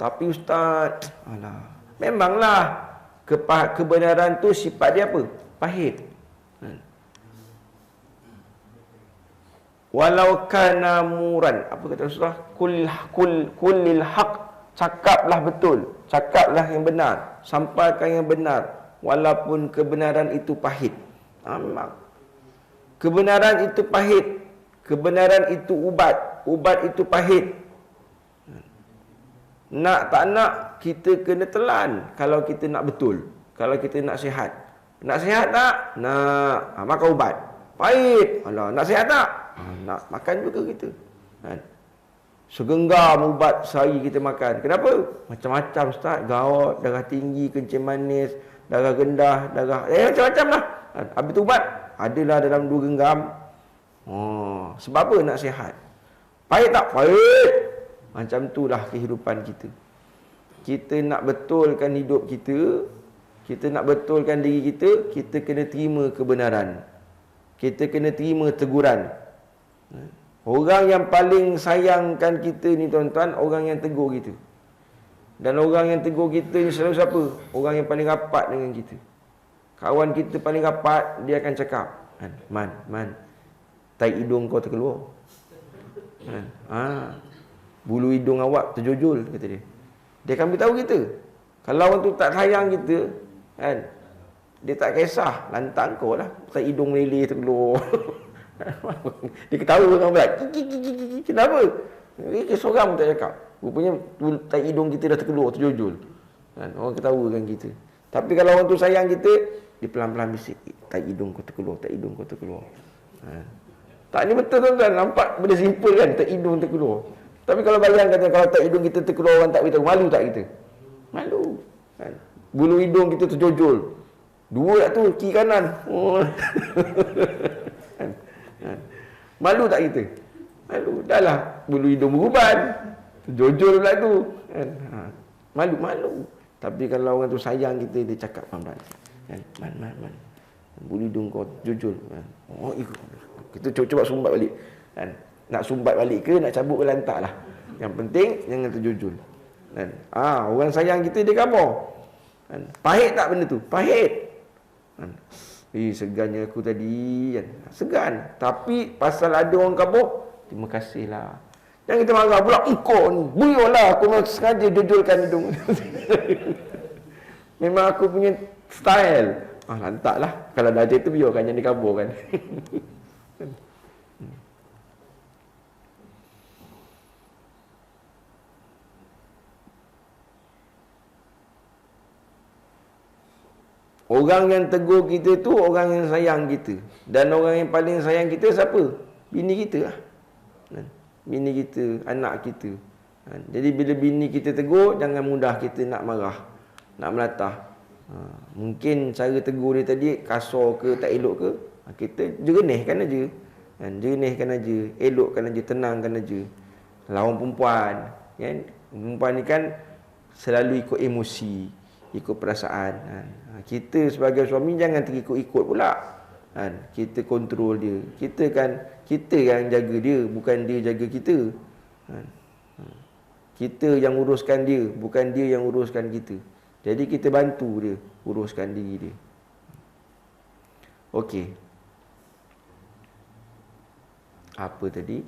Tapi ustaz, memanglah kebenaran tu sifat dia apa? Pahit. Walau kana muran, apa kata Rasulullah? Kullil haq, cakaplah betul, cakaplah yang benar, sampaikan yang benar walaupun kebenaran itu pahit. Memang kebenaran itu pahit, kebenaran itu ubat itu pahit. Nak tak nak kita kena telan kalau kita nak betul, kalau kita nak sihat. Nak sihat tak? Nak. Makan ubat. Pahit. Nak sihat tak? Nak makan juga kita. Segenggam ubat sehari kita makan. Kenapa? Macam-macam ustaz. Gout, darah tinggi, kencing manis, darah rendah, macam-macam lah. Habis tu ubat adalah dalam 2 genggam. Sebab apa? Nak sihat. Pahit tak? Pahit. Macam itulah kehidupan kita. Kita nak betulkan hidup kita, kita nak betulkan diri kita, kita kena terima kebenaran. Kita kena terima teguran. Orang yang paling sayangkan kita ni tuan-tuan, orang yang tegur kita. Dan orang yang tegur kita ni selalu siapa? Orang yang paling rapat dengan kita. Kawan kita paling rapat, dia akan cakap, Man, tai hidung kau terkeluar. Bulu hidung awak terjojol, kata dia. Dia akan beritahu kita. Kalau orang tu tak sayang kita, dia tak kisah, lantang kau lah, tai hidung meleleh terkeluar. Dia ketawa orang berat. Kenapa? Dia seorang pun tak cakap. Rupanya tai hidung kita dah terkeluar, terjojol. Orang ketawakan kita. Tapi kalau orang tu sayang kita, dia pelan-pelan bisik, tai hidung kau terkeluar, tai hidung kau terkeluar. Tak, ni betul tuan-tuan. Nampak benda simple kan, tai hidung terkeluar. Tapi kalau bayangkan kalau tai hidung kita terkeluar, orang tak beritahu, malu tak kita? Malu. Bulu hidung kita terjojol. 2 tak tu, kiri kanan. Malu tak kita? Malu. Dah lah bulu hidung beruban, terjojol pula tu. Malu. Tapi kalau orang tu sayang kita, dia cakap pelan-pelan. Man. Bulu hidung kau terjojol. Kita coba sumbat balik. Nak sumbat balik ke, nak cabut ke, lantak lah. Yang penting jangan terjojol. Orang sayang kita, dia kabur. Pahit tak benda tu? Pahit. Segannya aku tadi. Segan. Tapi pasal ada orang kabur, terima kasihlah. Jangan kita marah pula, engkau ni, buyurlah, aku memang sengaja jojolkan hidung. Memang aku punya style. Lantaklah. Kalau dah ada tu, biarkan yang dikabur kan. Orang yang tegur kita tu orang yang sayang kita. Dan orang yang paling sayang kita siapa? Bini kita lah. Bini kita, anak kita. Jadi bila bini kita tegur, jangan mudah kita nak marah, nak melatah. Mungkin cara tegur dia tadi kasar ke, tak elok ke, kita jernihkan aja. Jernihkan aja, elokkan aja, tenangkan aja. Lawan perempuan, perempuan ni kan selalu ikut emosi, ikut perasaan. Kita sebagai suami jangan terikut-ikut pula. Kita kontrol dia. Kita yang jaga dia, bukan dia jaga kita. Kita yang uruskan dia, bukan dia yang uruskan kita. Jadi kita bantu dia uruskan diri dia. Okey. Apa tadi?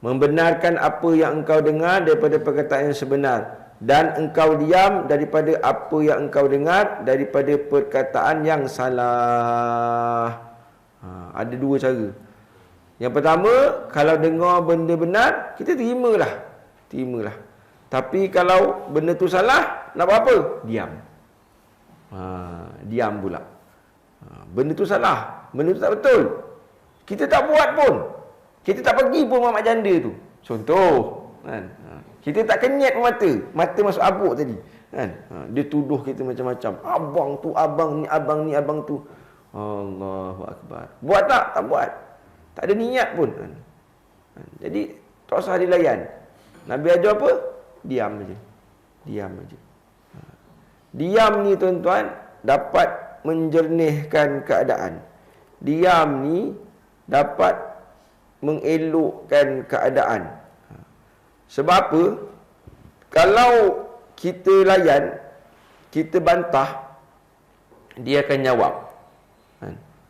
Membenarkan apa yang engkau dengar daripada perkataan yang sebenar, dan engkau diam daripada apa yang engkau dengar daripada perkataan yang salah. Ada dua cara. Yang pertama, kalau dengar benda benar, kita terimalah. Tapi kalau benda tu salah, nak buat apa? Diam. Diam pula. Benda tu salah, benda tu tak betul, kita tak buat pun. Kita tak pergi pun mak janda tu. Contoh, kan? Kita tak kenyat mata masuk abuk tadi, kan? Dia tuduh kita macam-macam. Abang tu, abang ni, abang ni, abang tu. Allahu akbar. Buat tak? Tak buat. Tak ada niat pun, kan? Jadi tak usah dilayan. Nabi ajar apa? Diam aja. Diam aja. Diam ni tuan-tuan dapat menjernihkan keadaan. Diam ni dapat mengelokkan keadaan. Sebab apa? Kalau kita layan, kita bantah, dia akan jawab.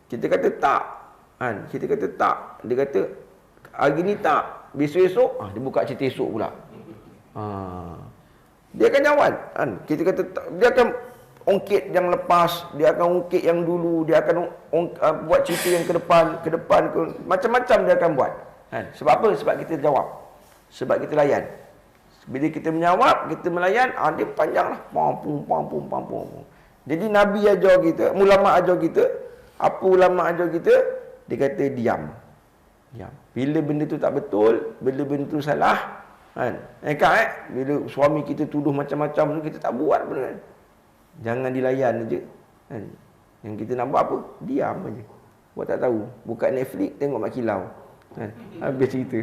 Kita kata tak, kita kata tak, dia kata hari ni tak, besok-esok dia buka cerita esok pula. Dia akan jawab, kita kata tak, dia akan ungkit yang lepas, dia akan ungkit yang dulu, dia akan buat cerita yang ke depan, macam-macam dia akan buat. Sebab apa? Sebab kita jawab, sebab kita layan. Bila kita menjawab, kita melayan, dia panjanglah, pam. Jadi Nabi ajar kita, ulama ajar kita, apa ulama ajar kita? Dia kata diam. Bila benda tu tak betul, bila benda tu salah, bila suami kita tuduh macam-macam, kita tak buat benda, jangan dilayan aja. Yang kita nak buat apa? Diam aja. Buat tak tahu. Buka Netflix, tengok Mak Kilau. Habis cerita.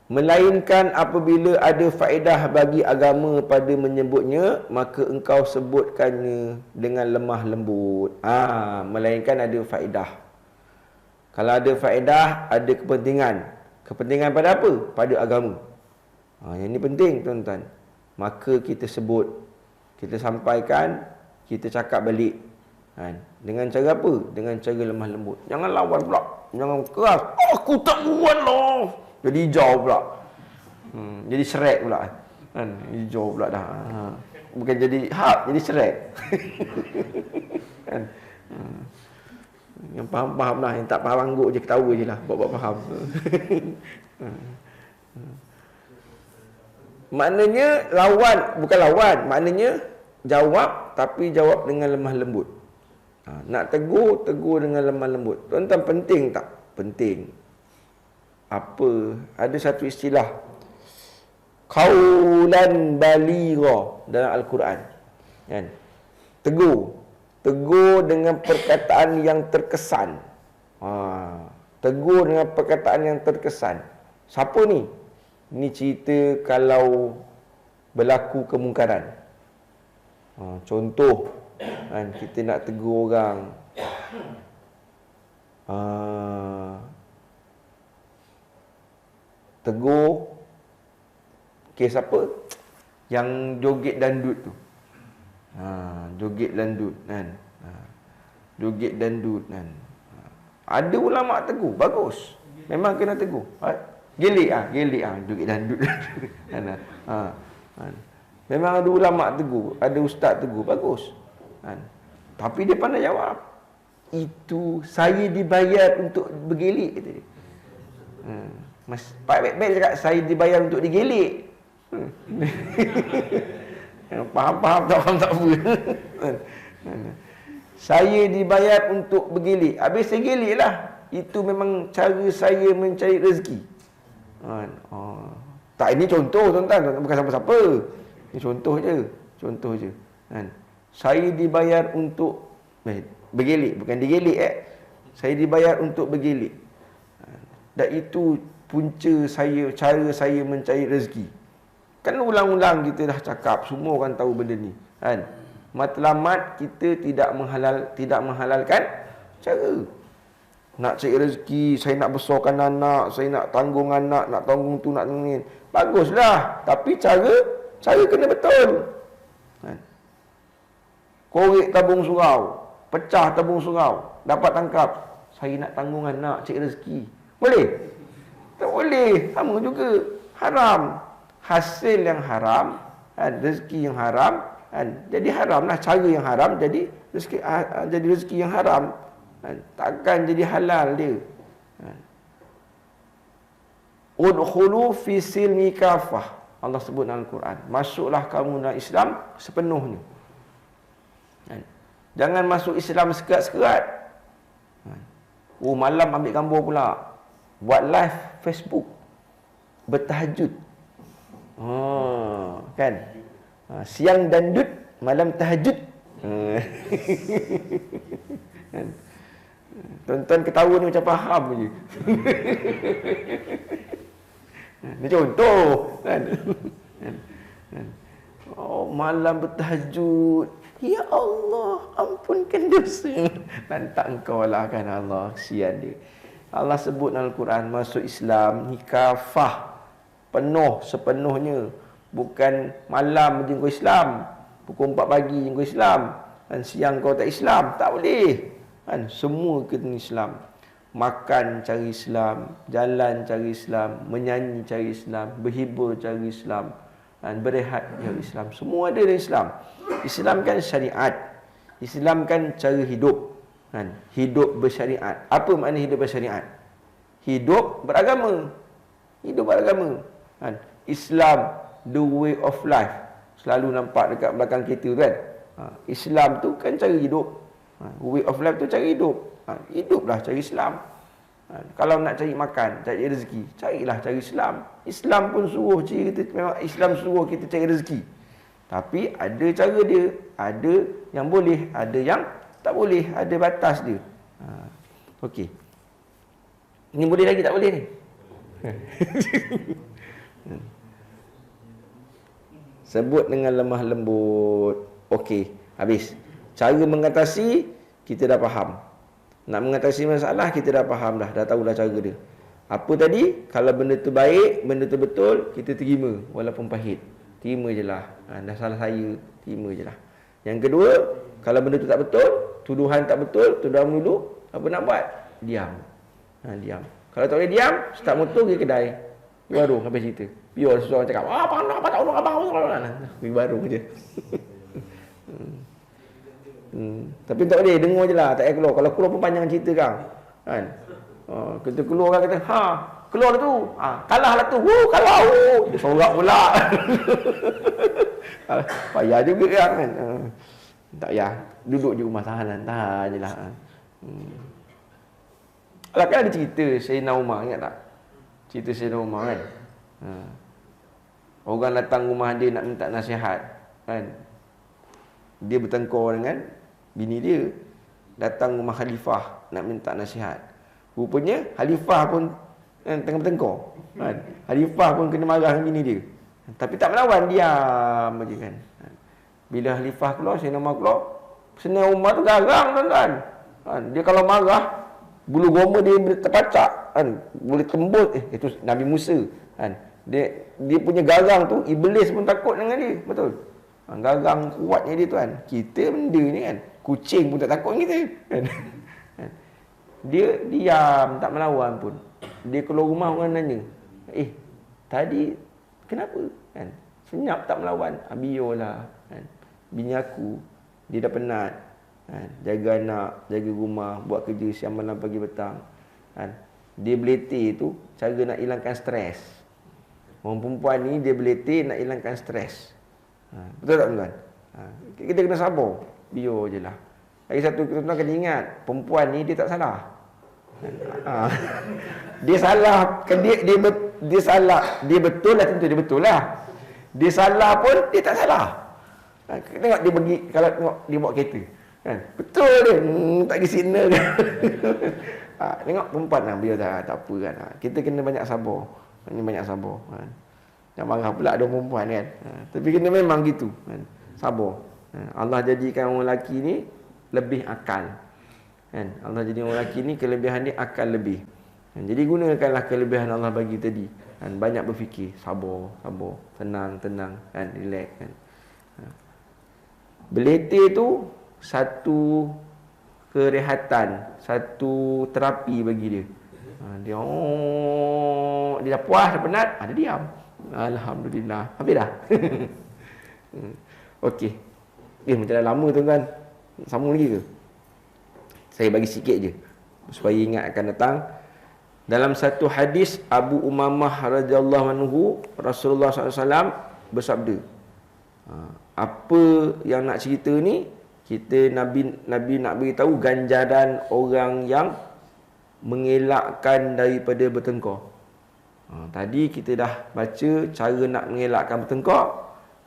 Melainkan apabila ada faedah bagi agama pada menyebutnya, maka engkau sebutkannya dengan lemah lembut. Melainkan ada faedah. Kalau ada faedah, ada kepentingan. Kepentingan pada apa? Pada agama. Yang ini penting, tuan-tuan. Maka kita sebut, kita sampaikan, kita cakap balik. Dengan cara apa? Dengan cara lemah lembut. Jangan lawan pula. Jangan keras. Aku tak buat lah. Jadi hijau pula. Jadi Shrek pula. Hijau pula dah. Bukan jadi Hulk, jadi Shrek. Yang faham-faham lah. Yang tak faham angguk je, ketawa je lah. Buat-buat faham. Maknanya lawan, bukan lawan. Maknanya jawab, tapi jawab dengan lemah lembut. Nak tegur, tegur dengan lemah lembut. Tuan-tuan, penting tak? Penting. Apa? Ada satu istilah, qaulan baligha dalam Al-Quran. Tegur. Tegur dengan perkataan yang terkesan. Tegur dengan perkataan yang terkesan. Siapa ni? Ini cerita kalau berlaku kemungkaran. Contoh, kita nak tegur orang. Tegur kes apa? Yang joget dandut tu. Joget dandut kan. Joget dandut kan. Ada ulama tegur, bagus. Memang kena tegur. Gelik joget dandut. Memang ada ulama tegur, ada ustaz tegur, bagus. Tapi dia pandai jawab. Itu saya dibayar untuk bergelik, kata dia. Baik-baik cakap saya dibayar untuk digelik. Faham-faham tak faham tak apa. Saya dibayar untuk bergelik. Habis saya gelik lah. Itu memang cara saya mencari rezeki. Tak, ini contoh, tuan-tuan. Bukan siapa-siapa. Ini contoh je. Saya dibayar untuk bergelik. Bukan digelik. Saya dibayar untuk bergelik. Dan itu punca saya, cara saya mencari rezeki. Kan ulang-ulang kita dah cakap, semua orang tahu benda ni, kan? Matlamat kita tidak menghalalkan cara. Nak cari rezeki, saya nak besarkan anak, saya nak tanggung anak, nak tanggung tu, nak ni. Baguslah, tapi cara kena betul. Kan? Korek tabung surau, pecah tabung surau, dapat tangkap. Saya nak tanggung anak, cari rezeki. Boleh? Tak boleh. Sama juga. Haram. Hasil yang haram, rezeki yang haram, jadi haramlah. Cara yang haram jadi rezeki yang haram. Takkan jadi halal dia. Udkhulu fi silmi kafah. Allah sebut dalam Al-Quran. Masuklah kamu dalam Islam sepenuhnya. Jangan masuk Islam sekerat-sekerat. Malam ambil gambar pula. Buat live Facebook. Bertahajud. Kan? Siang dandut, malam tahajud. Tuan-tuan ketawa ni macam faham je. Ni contoh kan. Malam bertahajud. Ya Allah, ampunkan dosa. Lantak engkau lah kan Allah. Kesian dia. Allah sebut dalam Al-Quran, masuk Islam ni kafah. Penuh, sepenuhnya. Bukan malam je kau Islam. Pukul 4 pagi je kau Islam. Dan siang kau tak Islam. Tak boleh. Kan? Semua kena Islam. Makan cari Islam, jalan cari Islam, menyanyi cari Islam, berhibur cari Islam, dan berehat cari Islam. Semua ada dalam Islam. Islam kan syariat. Islam kan cara hidup. Kan? Hidup bersyariat. Apa makna hidup bersyariat? Hidup beragama. Hidup beragama. Kan? Islam, the way of life. Selalu nampak dekat belakang kita tu kan. Islam tu kan cara hidup. Way of life tu cara hidup. Hiduplah cari Islam. Kalau nak cari makan, cari rezeki, carilah cari Islam. Islam pun suruh kita, memang Islam suruh kita cari rezeki. Tapi ada cara dia. Ada yang boleh, ada yang tak boleh. Ada batas dia. Okey. Ini boleh lagi tak boleh ni? Sebut dengan lemah lembut. Okey, habis. Cara mengatasi kita dah faham. Nak mengatasi masalah kita dah faham dah tahu dah cara dia. Apa tadi? Kalau benda tu baik, benda tu betul, kita terima walaupun pahit. Terima je lah. Dah salah saya, terima je lah. Yang kedua, kalau benda tu tak betul, tuduhan tak betul, tuduhan menuduh, apa nak buat? Diam. Diam. Kalau tak boleh diam, start motor pergi kedai. Pergi warung sampai cerita. Biar seseorang cakap, apa tak tahu abang. Pergi warung je. Tapi tak boleh, dengar je lah, tak payah keluar. Kalau keluar pun panjang cerita kan. Kita keluar kan, kata, keluar lah tu. Kalah lah tu. Kalah. Dia sorak pula. Payah juga kan. Tak payah. Duduk je rumah, tahan je lah. Alah kan ada cerita Sayyidina Umar, ingat tak? Cerita Sayyidina Umar kan. Orang datang rumah dia nak minta nasihat kan. Dia bertengkar dengan bini dia. Datang rumah khalifah nak minta nasihat. Rupanya khalifah pun tengah bertengkar kan. Khalifah pun kena marah dengan bini dia. Tapi tak melawan, diam aja kan. Bila khalifah keluar, Sayyidina Umar keluar, Sayyidina Umar tu garang tuan-tuan. Dia kalau marah, bulu goma dia boleh terpacak kan, boleh tembus. Itu Nabi Musa kan. Dia punya garang tu, iblis pun takut dengan dia. Betul. Garang kuatnya dia tuan. Kita benda ni kan, kucing pun tak takut dengan kita kan. Dia diam, tak melawan pun. Dia keluar rumah, orang nanya, tadi kenapa kan? Senyap tak melawan. Biarlah kan. Bini aku, dia dah penat kan? Jaga anak, jaga rumah, buat kerja siang malam pagi petang kan? Dia beletih tu cara nak hilangkan stres. Orang perempuan ni dia beletih nak hilangkan stres. Betul tak tuan? Kita kena sabar. Biar je lah. Lagi satu, tuan-tuan kena ingat, perempuan ni dia tak salah. Dia salah, dia salah. Dia betul lah, tentu dia betul lah. Dia salah pun dia tak salah. Tengok dia pergi, kalau tengok dia bawa kereta kan, betul dia, tak pergi signal kan. Tengok perempuan lah, biar tak apa kan. Kita kena banyak sabar. Ini banyak sabar kan. Jangan marah pula ada perempuan kan. Tapi kena memang gitu kan. Sabar. Allah jadikan orang lelaki ni lebih akal. Kan? Allah jadi orang lelaki ni kelebihan dia akal lebih. Jadi gunakanlah kelebihan Allah bagi tadi. Kan? Banyak berfikir, sabar, tenang, kan? Relax kan. Belete tu satu kerehatan, satu terapi bagi dia. Dia dah puas, dah penat, dia diam. Alhamdulillah. Habis dah. Okey. Macam dah lama tu kan. Sambung lagi ke? Saya bagi sikit je supaya ingat akan datang. Dalam satu hadis Abu Umamah radhiyallahu anhu, Rasulullah SAW bersabda, apa yang nak cerita ni, Nabi nak beritahu ganjaran orang yang mengelakkan daripada bertengkar. Tadi kita dah baca cara nak mengelakkan bertengkar,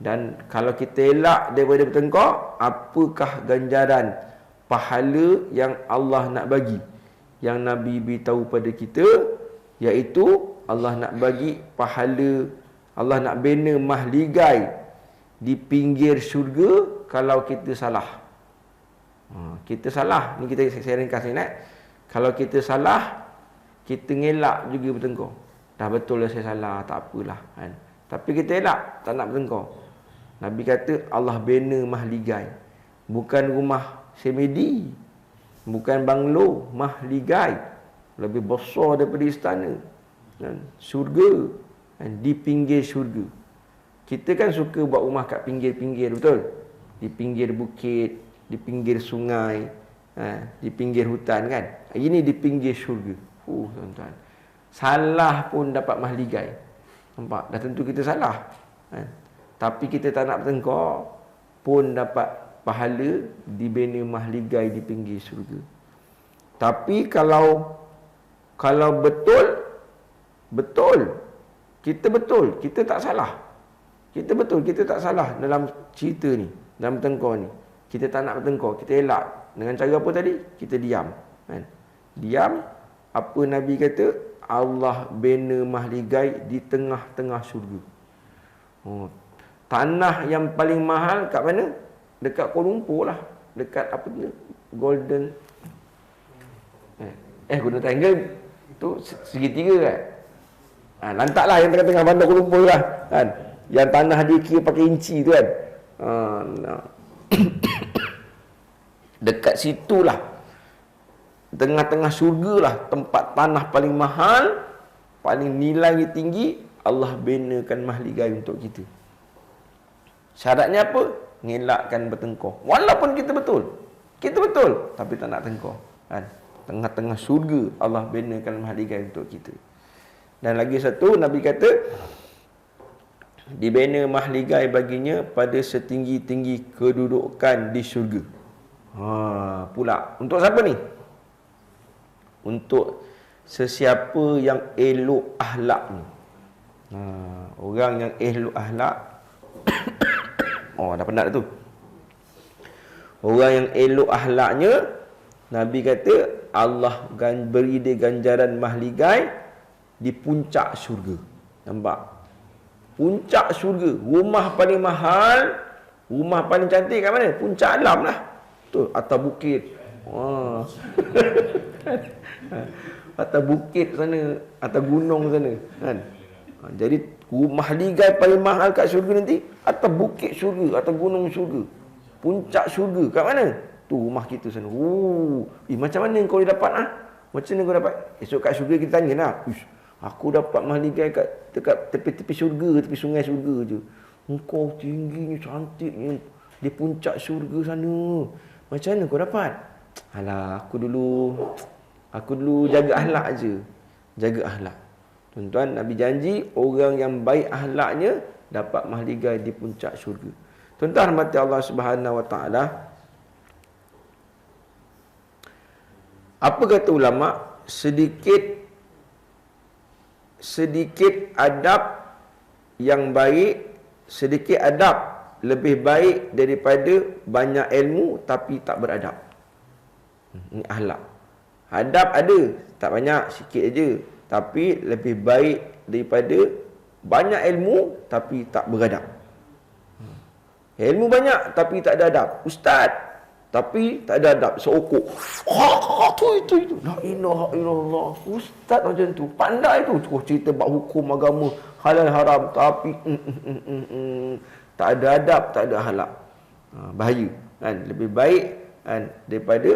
dan kalau kita elak daripada bertengkar, apakah ganjaran pahala yang Allah nak bagi, yang Nabi beritahu pada kita, iaitu Allah nak bagi pahala, Allah nak bina mahligai di pinggir syurga kalau kita salah. Kita salah, ni saya ringkas ni. Kalau kita salah, kita ngelak juga bertengkar. Dah betul lah saya salah, tak apalah kan. Tapi kita elak, tak nak bertengkar. Nabi kata Allah bina mahligai. Bukan rumah semedi, bukan banglo, mahligai. Lebih besar daripada istana kan? Syurga kan? Di pinggir syurga. Kita kan suka buat rumah kat pinggir-pinggir, betul? Di pinggir bukit, di pinggir sungai, di pinggir hutan kan. Ini di pinggir syurga. Tuan-tuan, salah pun dapat mahligai. Nampak? Dah tentu kita salah kan? Tapi kita tak nak bertengkar pun dapat pahala dibina mahligai di pinggir syurga. Tapi kalau betul, kita tak salah. Kita tak salah dalam cerita ni, dalam bertengkar ni. Kita tak nak bertengkar, kita elak. Dengan cara apa tadi? Kita diam kan? Diam. Apa Nabi kata? Allah bina mahligai di tengah-tengah syurga. Tanah yang paling mahal kat mana? Dekat Kuala Lumpur lah. Dekat apa tu? Golden Triangle tu segitiga kan. Lantaklah yang tengah-tengah bandar Kuala Lumpur lah kan. Yang tanah dia kira pakai inci tu kan. Dekat situlah, tengah-tengah syurga lah, tempat tanah paling mahal, paling nilai tinggi, Allah binakan mahligai untuk kita. Syaratnya apa? Ngelakkan bertengkar. Walaupun kita betul, tapi tak nak tengkar kan? Tengah-tengah syurga Allah binakan mahligai untuk kita. Dan lagi satu, Nabi kata dibina mahligai baginya pada setinggi-tinggi kedudukan di syurga. Pula untuk siapa ni? Untuk sesiapa yang elok akhlak ni. Orang yang elok akhlak. Dah penat tu. Orang yang elok akhlaknya, Nabi kata Allah beri dia ganjaran mahligai di puncak syurga. Nampak? Puncak syurga, rumah paling mahal, rumah paling cantik kat mana? Puncak alam lah. Tu atas bukit. Atas bukit sana, atas gunung sana kan. Jadi mahligai paling mahal kat syurga nanti atas bukit syurga, atas gunung syurga, puncak syurga. Kat mana? Tu rumah kita sana. Macam mana kau dapat Macam mana kau dapat? Esok kat syurga kita tanyalah. Aku dapat mahligai dekat tepi-tepi syurga, tepi sungai syurga je. Engkau tingginya, cantiknya di puncak syurga sana. Macam mana kau dapat? Alah, aku dulu jaga akhlak je. Jaga akhlak. Tuan-tuan, Nabi janji orang yang baik akhlaknya dapat mahligai di puncak syurga. Tuan-tuan rahmati Allah Subhanahu Wa Taala. Apa kata ulama? Sedikit adab yang baik, sedikit adab lebih baik daripada banyak ilmu tapi tak beradab. Ini akhlak. Adab ada, tak banyak, sikit aja. Tapi lebih baik daripada banyak ilmu tapi tak beradab. Ilmu banyak tapi tak ada adab. Ustaz tapi tak ada adab, seokok. Itu. La ilaha illallah. Ustaz macam tu. Pandai tu. Cerita bab hukum agama, halal haram, tapi tak ada adab, tak ada akhlak. Bahaya kan. Lebih baik kan daripada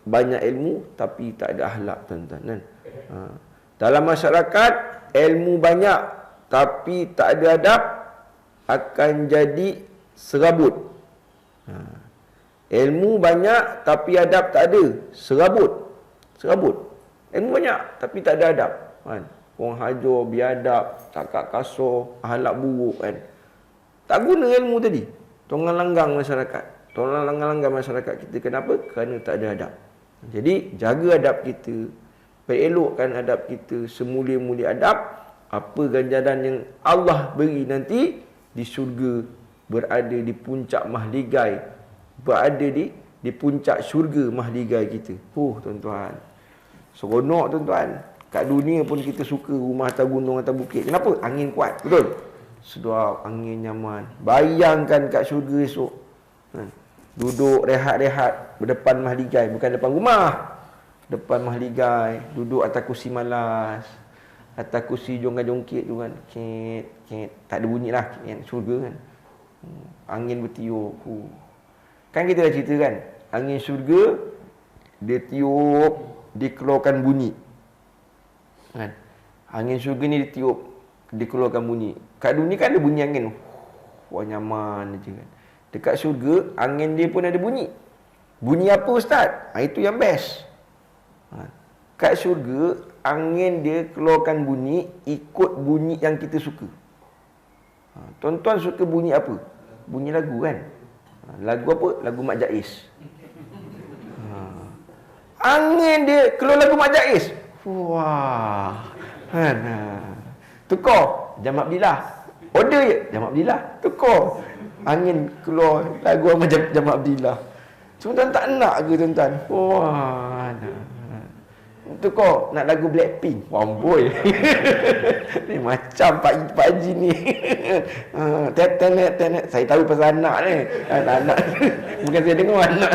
banyak ilmu tapi tak ada akhlak, tuan-tuan kan. Dalam masyarakat, ilmu banyak tapi tak ada adab akan jadi serabut. Ilmu banyak tapi adab tak ada, serabut. Ilmu banyak tapi tak ada adab kan. Orang hajar biadab, cakap kasar, akhlak buruk kan. Tak guna ilmu tadi. Tolong langgang masyarakat kita. Kenapa? Kerana tak ada adab. Jadi jaga adab kita, elokkan adab kita, semulia-mulia adab. Apa ganjaran yang Allah beri nanti di syurga, berada di puncak mahligai, berada di puncak syurga mahligai kita. Tuan-tuan, seronok tuan-tuan. Kat dunia pun kita suka rumah atas gunung, atas bukit. Kenapa? Angin kuat, betul? Sedap, angin nyaman. Bayangkan kat syurga esok, duduk rehat-rehat berdepan mahligai, bukan depan rumah, depan mahligai, duduk atas kursi malas, atas kursi jongkat-jongkit tu kan. Tak ada bunyi lah, syurga kan. Angin bertiup. Kan kita dah cerita kan, angin syurga dia tiup, dikeluarkan bunyi kan. Angin syurga ni ditiup, dikeluarkan bunyi. Kat dunia kan ada bunyi angin, wah nyaman je kan. Dekat syurga, angin dia pun ada bunyi. Bunyi apa ustaz? Itu yang best. Kat syurga, angin dia keluarkan bunyi ikut bunyi yang kita suka. Tuan-tuan suka bunyi apa? Bunyi lagu kan? Lagu apa? Lagu Mak Jais. Angin dia keluar lagu Mak Jais. Wah. Tukar Jam Abdillah. Order je Jam Abdillah. Tukar. Angin keluar lagu macam Jam Abdillah. Tuan-tuan tak nak ke tuan-tuan? Wah. Tukar nak lagu Blackpink. Wamboi. Ni macam Pak Haji ni. Tenet. Saya tahu pasal anak ni. Anak. Bukan saya dengar anak.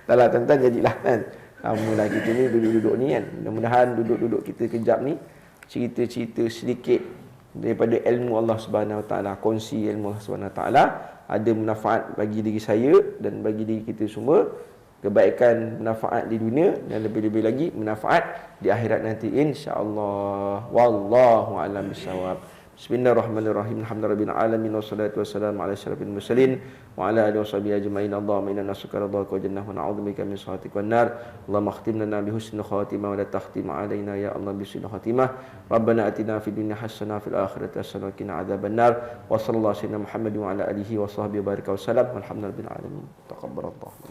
Dah lah tuan-tuan, jadilah kan. Lamalah kita ni duduk-duduk ni kan. Mudah-mudahan duduk-duduk kita kejap ni cerita-cerita sedikit daripada ilmu Allah Subhanahu Wa Taala, kongsi ilmu Allah Subhanahu Wa Taala, ada manfaat bagi diri saya dan bagi diri kita semua, kebaikan manfaat di dunia dan lebih-lebih lagi manfaat di akhirat nanti insya-Allah. Wallahu a'lam bissawab. Bismillahirrahmanirrahim. Alhamdulillahirabbil alamin wassalatu wassalamu ala asyrafil mursalin wa ala alihi washabihi ajmain. Allahumma inna nas'aluka ridhaka wa jannah wa na'udzubika min sakhatika wan nar. Allahumma khtim lana bi husnil khatimah wa la takhtim alaina ya Allah bi su'il khatimah. Rabbana atina fid dunya hasanah fil akhirati hasanah wa qina adzabannar. Wa sallallahu alaihi Muhammad wa ala alihi wa sahbihi baraka wa salam. Walhamdulillahirabbil alamin. Taqabbalallahu.